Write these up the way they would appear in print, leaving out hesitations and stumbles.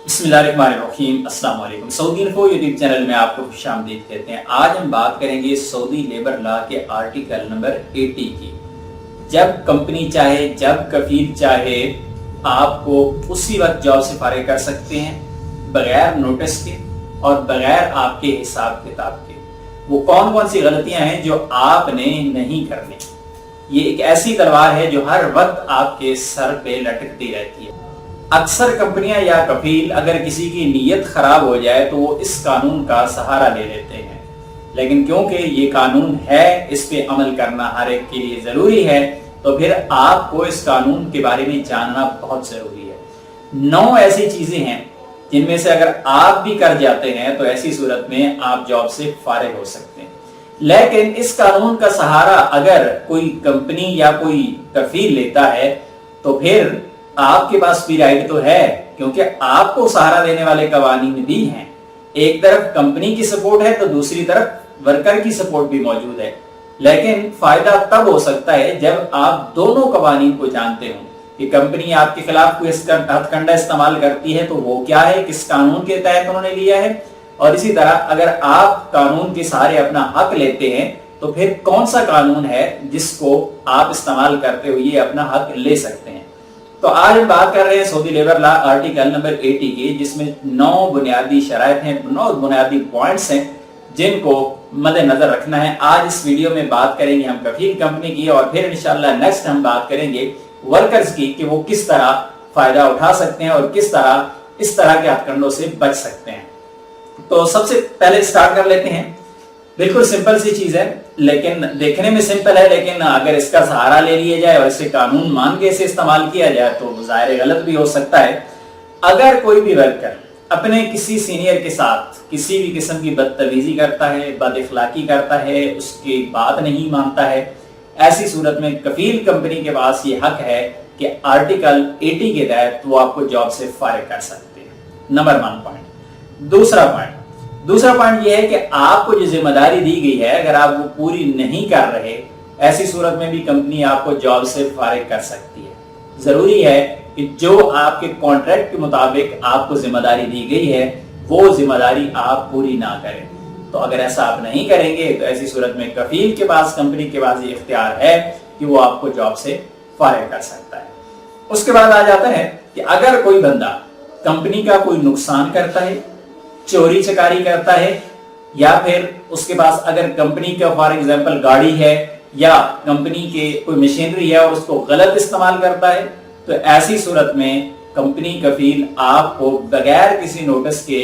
बिस्मिल्लाहिर्रहमानिर्रहीम। अस्सलाम वालेकुम। सऊदी इन्फो यूट्यूब चैनल में आपको खुशामदीद कहते हैं। आज हम बात करेंगे सऊदी लेबर लॉ के आर्टिकल नंबर 80 की। जब कंपनी चाहे, जब कफील चाहे, आपको उसी वक्त जॉब से फारिग कर सकते हैं बगैर नोटिस के और बगैर आपके हिसाब किताब के। वो कौन कौन सी गलतियां हैं जो आपने नहीं करनी। ये एक ऐसी तलवार है जो हर वक्त आपके सर पे लटकती रहती है। अक्सर कंपनियां या कफील अगर किसी की नीयत खराब हो जाए तो वो इस कानून का सहारा ले लेते हैं, लेकिन क्योंकि ये कानून है, इस पे अमल करना हर एक के लिए जरूरी है, तो फिर आपको इस कानून के बारे में जानना बहुत जरूरी है। 9 ऐसी चीजें हैं जिनमें से अगर आप भी कर जाते हैं तो ऐसी सूरत में आप जॉब से फारिग हो सकते हैं। लेकिन इस कानून का सहारा अगर कोई कंपनी या कोई कफील लेता है तो फिर आपके पास भी राइट तो है, क्योंकि आपको सहारा देने वाले कवानीन भी हैं। एक तरफ कंपनी की सपोर्ट है तो दूसरी तरफ वर्कर की सपोर्ट भी मौजूद है। लेकिन फायदा तब हो सकता है जब आप दोनों कवानीन को जानते हो कि कंपनी आपके खिलाफ कोई हथकंडा इस्तेमाल करती है तो वो क्या है, किस कानून के तहत उन्होंने लिया है, और इसी तरह अगर आप कानून के सहारे अपना हक लेते हैं तो फिर कौन सा कानून है जिसको आप इस्तेमाल करते हुए अपना हक ले सकते हैं। तो आज हम बात कर रहे हैं Saudi labour law article number 80 की, जिसमें 9 बुनियादी शराइत हैं, 9 बुनियादी पॉइंट्स हैं जिनको मद्देनजर रखना है। आज इस वीडियो में बात करेंगे हम कफील कंपनी की, और फिर इंशाल्लाह नेक्स्ट हम बात करेंगे वर्कर्स की कि वो किस तरह फायदा उठा सकते हैं और किस तरह इस तरह के हथकंडों से बच सकते हैं। तो सबसे पहले स्टार्ट कर लेते हैं। बिल्कुल सिंपल सी चीज है, लेकिन देखने में सिंपल है, लेकिन अगर इसका सहारा ले लिया जाए और इसे कानून मान के इसे इस्तेमाल किया जाए तो ज़ाहिर गलत भी हो सकता है। अगर कोई भी वर्कर अपने किसी सीनियर के साथ किसी भी किस्म की बदतमीजी करता है, बदअखलाकी करता है, उसकी बात नहीं मानता है, ऐसी सूरत में कफील कंपनी के पास ये हक है कि आर्टिकल 80 के तहत वो आपको जॉब से फारिग कर सकते हैं। Number 1 point. दूसरा पॉइंट यह है कि आपको जो जिम्मेदारी दी गई है अगर आप वो पूरी नहीं कर रहे, ऐसी सूरत में भी कंपनी आपको जॉब से फारिग कर सकती है। जरूरी है कि जो आपके कॉन्ट्रैक्ट के मुताबिक आपको जिम्मेदारी दी गई है वो जिम्मेदारी आप पूरी ना करें। तो अगर ऐसा आप नहीं करेंगे तो ऐसी सूरत में कफील के पास, कंपनी के पास ये इख्तियार है कि वो आपको जॉब से फारिग कर सकता है। उसके बाद आ जाता है कि अगर कोई बंदा कंपनी का कोई नुकसान करता है, चोरी चकारी करता है, या फिर उसके पास अगर कंपनी का फॉर एग्जांपल गाड़ी है या कंपनी के कोई मशीनरी है और उसको गलत इस्तेमाल करता है, तो ऐसी सूरत में कंपनी कफील आपको बगैर किसी नोटिस के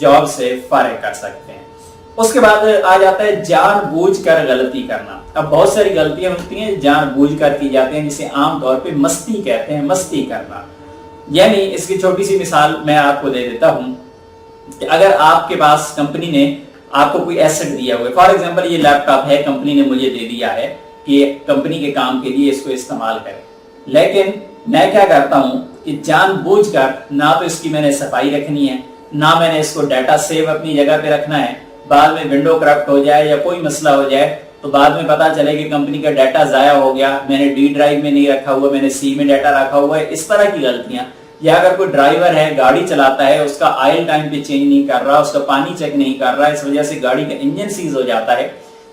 जॉब से फारिग कर सकते हैं। उसके बाद आ जाता है जानबूझकर गलती करना। अब बहुत सारी गलतियां होती हैं जानबूझकर की जाती हैं, जिसे आमतौर पे मस्ती कहते हैं, मस्ती करना। यानी इसकी छोटी सी मिसाल मैं आपको दे देता हूं कि अगर आपके पास कंपनी ने आपको कोई एसेट दिया हुआ है, फॉर एग्जांपल ये लैपटॉप है, कंपनी ने मुझे दे दिया है कि कंपनी के काम के लिए इसको इस्तेमाल करें, लेकिन मैं क्या करता हूं कि जानबूझकर ना तो इसकी मैंने सफाई रखनी है, ना मैंने इसको डाटा सेव अपनी जगह पे रखना है। बाद में विंडो करप्ट हो जाए या कोई मसला हो जाए तो बाद में पता चले कि कंपनी का डाटा जाया हो गया, मैंने डी ड्राइव में नहीं रखा हुआ, मैंने सी में डाटा रखा हुआ है। इस तरह की गलतियां, या अगर कोई ड्राइवर है गाड़ी चलाता है, उसका ऑयल टाइम पे चेंज नहीं कर रहा, उसका पानी चेक नहीं कर रहा, इस वजह से गाड़ी का इंजन सीज हो जाता है,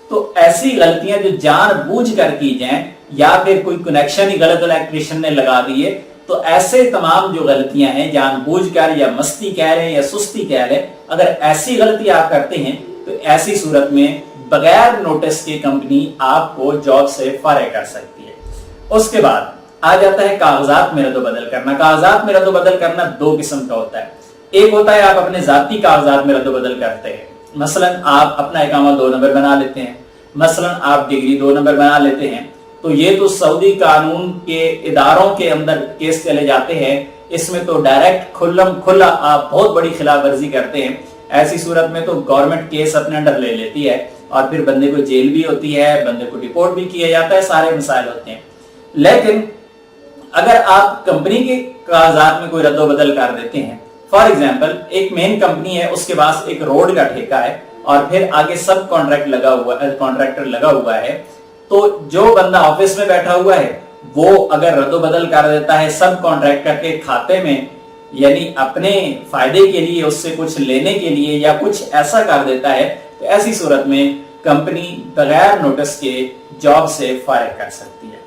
तो ऐसी गलतियां जो जानबूझकर की जाएं, या फिर कोई कनेक्शन ही गलत इलेक्ट्रिशियन ने लगा दिए, तो ऐसे तमाम जो गलतियां हैं जानबूझकर या मस्ती कह रहे हैं या सुस्ती कह रहे हैं, अगर ऐसी गलती आप करते हैं तो ऐसी सूरत में बगैर नोटिस के कंपनी आपको जॉब से फारिग कर सकती है। उसके बाद आ जाता है कागजात में रद्द-ओ-बदल करना। कागजात में रद्द-ओ-बदल करना 2 किस्म का होता है। एक होता है आप अपने जाती कागजात में रद्द-ओ-बदल करते हैं, मसलन आप अपना इकामा 2 नंबर बना लेते हैं, मसलन आप डिग्री 2 नंबर बना लेते हैं, तो ये तो सऊदी कानून के इदारों के अंदर केस चले जाते हैं। इसमें तो डायरेक्ट खुला आप बहुत बड़ी खिलाफ वर्जी करते हैं। ऐसी सूरत में तो गवर्नमेंट केस अपने अंडर ले लेती है और फिर बंदे को जेल भी होती है, बंदे को डिपोर्ट भी किया जाता है, सारे मसाइल होते हैं। लेकिन अगर आप कंपनी के कागजात में कोई रद्दो-बदल कर देते हैं, फॉर एग्जांपल एक मेन कंपनी है, उसके पास एक रोड का ठेका है और फिर आगे सब कॉन्ट्रैक्टर लगा हुआ है, तो जो बंदा ऑफिस में बैठा हुआ है वो अगर रद्दो-बदल कर देता है सब कॉन्ट्रैक्टर के खाते में यानी अपने फायदे के लिए उससे कुछ लेने के लिए या कुछ ऐसा कर देता है, तो ऐसी सूरत में कंपनी बगैर नोटिस के जॉब से फारिग कर सकती है।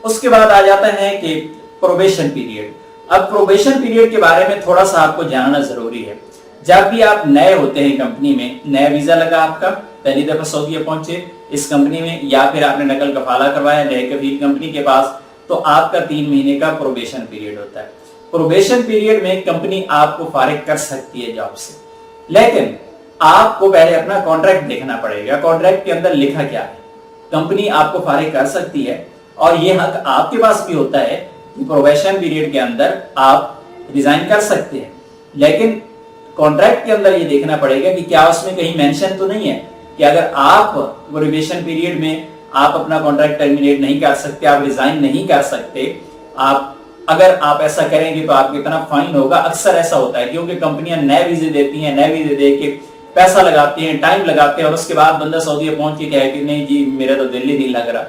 उसके बाद आ जाता है कि प्रोबेशन पीरियड। अब प्रोबेशन पीरियड के बारे में थोड़ा सा आपको जानना जरूरी है। जब भी आप नए होते हैं कंपनी में, नया वीजा लगा आपका, पहली दफा सऊदीया पहुंचे इस कंपनी में, या फिर आपने नकल कफाला करवाया नए कफील कंपनी के पास, तो आपका 3 महीने का प्रोबेशन पीरियड होता है। प्रोबेशन पीरियड में कंपनी आपको फारिग कर सकती है जॉब से, लेकिन आपको पहले अपना कॉन्ट्रैक्ट देखना पड़ेगा। कॉन्ट्रैक्ट के अंदर लिखा क्या है। कंपनी आपको फारिग कर सकती है और ये हक आपके पास भी होता है कि प्रोबेशन पीरियड के अंदर आप रिजाइन कर सकते हैं, लेकिन कॉन्ट्रैक्ट के अंदर ये देखना पड़ेगा कि क्या उसमें कहीं मेंशन तो नहीं है कि अगर आप प्रोबेशन पीरियड में आप अपना कॉन्ट्रैक्ट टर्मिनेट नहीं कर सकते, आप रिजाइन नहीं कर सकते, अगर आप ऐसा करेंगे तो आपको इतना फाइन होगा। अक्सर ऐसा होता है क्योंकि कंपनियां नए वीजे देती हैं, नए वीजे दे के पैसा लगाती हैं, टाइम लगाते हैं और उसके बाद बंदा सऊदीया पहुंच के कहे कि नहीं जी मेरा तो दिल ही नहीं लग रहा।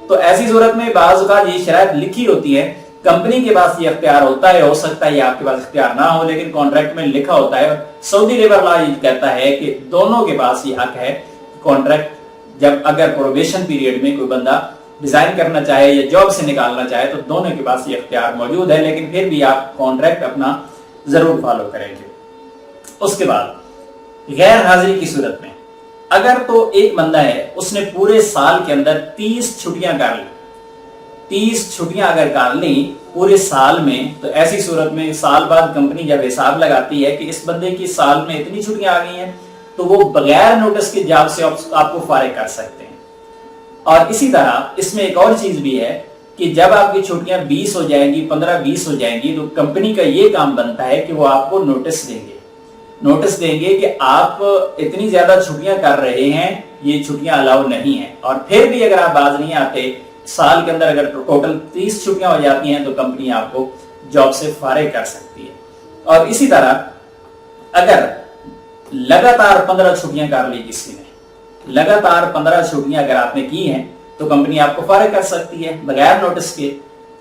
तो ऐसी सूरत में बाज़ औक़ात ये शराइत लिखी होती है, कंपनी के पास ये अख्तियार होता है, हो सकता है ये आपके पास अख्तियार ना हो, लेकिन कॉन्ट्रैक्ट में लिखा होता है। सऊदी लेबर लॉ ये कहता है कि दोनों के पास ये हक है। कॉन्ट्रैक्ट जब अगर प्रोबेशन पीरियड में कोई बंदा रिजाइन करना चाहे या जॉब से निकालना चाहे तो दोनों के पास ये अख्तियार मौजूद है, लेकिन फिर भी आप कॉन्ट्रैक्ट अपना जरूर फॉलो करेंगे। उसके बाद गैर हाजिरी की सूरत में, अगर तो एक बंदा है उसने पूरे साल के अंदर 30 छुट्टियां कर ली, 30 छुट्टियां अगर कर ली पूरे साल में, तो ऐसी सूरत में साल बाद कंपनी जब हिसाब लगाती है कि इस बंदे की साल में इतनी छुट्टियां आ गई हैं, तो वो बगैर नोटिस के जॉब से आपको फारिग कर सकते हैं। और इसी तरह इसमें एक और चीज भी है कि जब आपकी छुट्टियां 20 हो जाएंगी, 15-20 हो जाएंगी, तो कंपनी का ये काम बनता है कि वो आपको नोटिस देंगे कि आप इतनी ज्यादा छुट्टियां कर रहे हैं, ये छुट्टियां अलाउ नहीं है। और फिर भी अगर आप बाज नहीं आते, साल के अंदर अगर टोटल 30 छुट्टियां हो जाती हैं, तो कंपनी आपको जॉब से फारिग कर सकती है। और इसी तरह अगर लगातार 15 छुट्टियां कर ली किसी ने, लगातार 15 छुट्टियां अगर आपने की हैं, तो कंपनी आपको फारिग कर सकती है बगैर नोटिस के।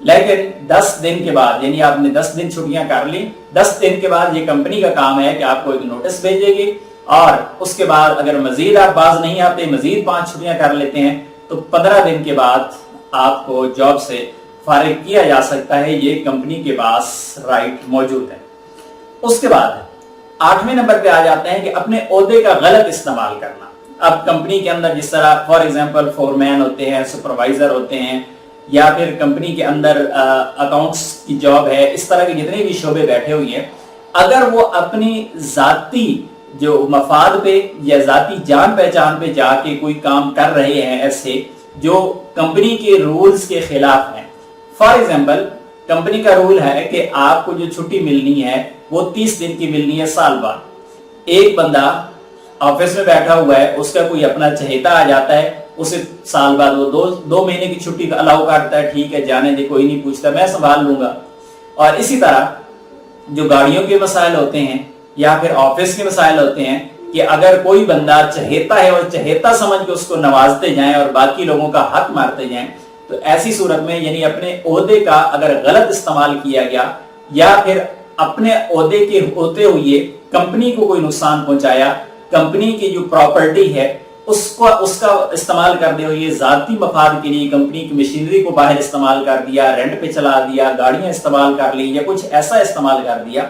लेकिन 10 दिन के बाद, यानी आपने 10 दिन छुट्टियां कर ली, 10 दिन के बाद ये कंपनी का काम है कि आपको एक नोटिस भेजेगी, और उसके बाद अगर मजीद आप बाज नहीं आते, मजीद 5 छुट्टियां कर लेते हैं, तो 15 दिन के बाद आपको जॉब से फारिग किया जा सकता है। ये कंपनी के पास राइट मौजूद है। उसके बाद 8वें नंबर पे आ जाते हैं कि अपने ओहदे का गलत इस्तेमाल करना। अब कंपनी के अंदर जिस तरह फॉर एग्जांपल फोरमैन होते हैं, सुपरवाइजर होते हैं, या फिर कंपनी के अंदर अकाउंट्स की जॉब है, इस तरह के जितने भी शोबे बैठे हुए हैं, अगर वो अपनी जाती जो मफाद पे या जाती जान पहचान पे जाके कोई काम कर रहे हैं ऐसे जो कंपनी के रूल्स के खिलाफ हैं। फॉर एग्जांपल कंपनी का रूल है कि आपको जो छुट्टी मिलनी है वो 30 दिन की मिलनी है साल बाद। एक बंदा ऑफिस में बैठा हुआ है, उसका कोई अपना चहेता आ जाता है, उसे साल बाद वो दो महीने की छुट्टी अलाउ करता है, ठीक है जाने दे, कोई नहीं पूछता, मैं संभाल लूंगा। और इसी तरह जो गाड़ियों के मसाइल होते हैं या फिर ऑफिस के मसाइल होते हैं कि अगर कोई बंदा चहेता है और चहेता समझ के उसको नवाजते जाएं और बाकी लोगों का हक मारते जाएं, तो ऐसी सूरत में यानी अपने ओहदे का अगर गलत इस्तेमाल किया गया या फिर अपने ओहदे के होते हुए कंपनी को कोई नुकसान पहुंचाया, कंपनी की जो प्रॉपर्टी है उसका इस्तेमाल करते हुए जाती मफाद के लिए कंपनी की मशीनरी को बाहर इस्तेमाल कर दिया, रेंट पे चला दिया, गाड़ियां इस्तेमाल कर ली या कुछ ऐसा इस्तेमाल कर दिया,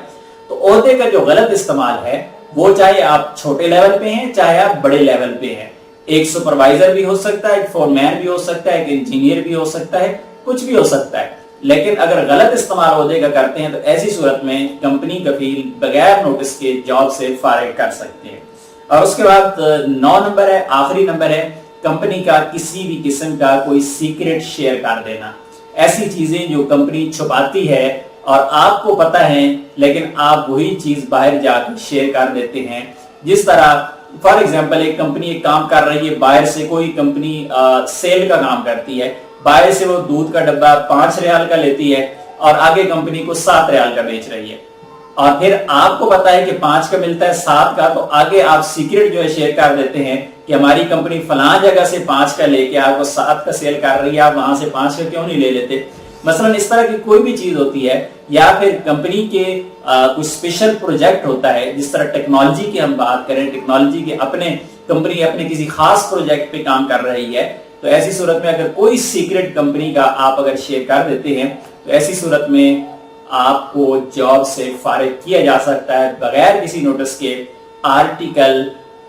तो ओहदे का जो गलत इस्तेमाल है वो चाहे आप छोटे लेवल पे हैं चाहे आप बड़े लेवल पे हैं, एक सुपरवाइजर भी हो सकता है, एक फोरमैन भी हो सकता है, एक इंजीनियर भी हो सकता है, कुछ भी हो सकता है, लेकिन अगर गलत इस्तेमाल ओहदे का करते हैं तो ऐसी सूरत में कंपनी कफील बगैर नोटिस के जॉब से फारिग कर सकते हैं। और उसके बाद 9 नंबर है, आखिरी नंबर है, कंपनी का किसी भी किस्म का कोई सीक्रेट शेयर कर देना। ऐसी चीजें जो कंपनी छुपाती है और आपको पता है लेकिन आप वही चीज बाहर जाकर शेयर कर देते हैं। जिस तरह फॉर एग्जांपल एक कंपनी एक काम कर रही है, बाहर से कोई कंपनी सेल का काम करती है, बाहर से वो दूध का डब्बा 5 रियाल का लेती है और आगे कंपनी को 7 रियाल का बेच रही है, और फिर आपको पता है कि 5 का मिलता है 7 का, तो आगे आप सीक्रेट जो है शेयर कर देते हैं कि हमारी कंपनी फलां जगह से 5 का लेके आपको 7 का सेल कर रही है, आप वहां से 5 का क्यों नहीं ले लेते। مثلا اس طرح کی کوئی بھی چیز ہوتی ہے یا پھر کمپنی کے کوئی اسپیشل پروجیکٹ ہوتا ہے، جس طرح ٹیکنالوجی کی ہم بات کریں، ٹیکنالوجی کے کمپنی اپنے کسی خاص پروجیکٹ پہ کام کر رہی ہے، تو ایسی صورت میں اگر کوئی سیکرٹ کمپنی کا آپ اگر شیئر کر دیتے ہیں تو ایسی صورت میں آپ کو جاب سے فارغ کیا جا سکتا ہے بغیر کسی نوٹس کے، آرٹیکل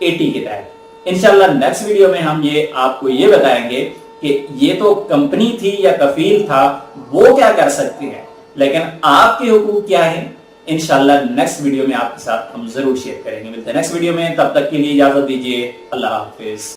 80 کے تحت۔ انشاءاللہ نیکسٹ ویڈیو میں ہم آپ کو یہ بتائیں گے کہ یہ تو کمپنی تھی یا کفیل تھا، وہ کیا کر سکتے ہیں، لیکن آپ کے حقوق کیا ہیں، انشاءاللہ نیکسٹ ویڈیو میں آپ کے ساتھ ہم ضرور شیئر کریں گے۔ ملتے ہیں نیکسٹ ویڈیو میں، تب تک کے لیے اجازت دیجیے، اللہ حافظ۔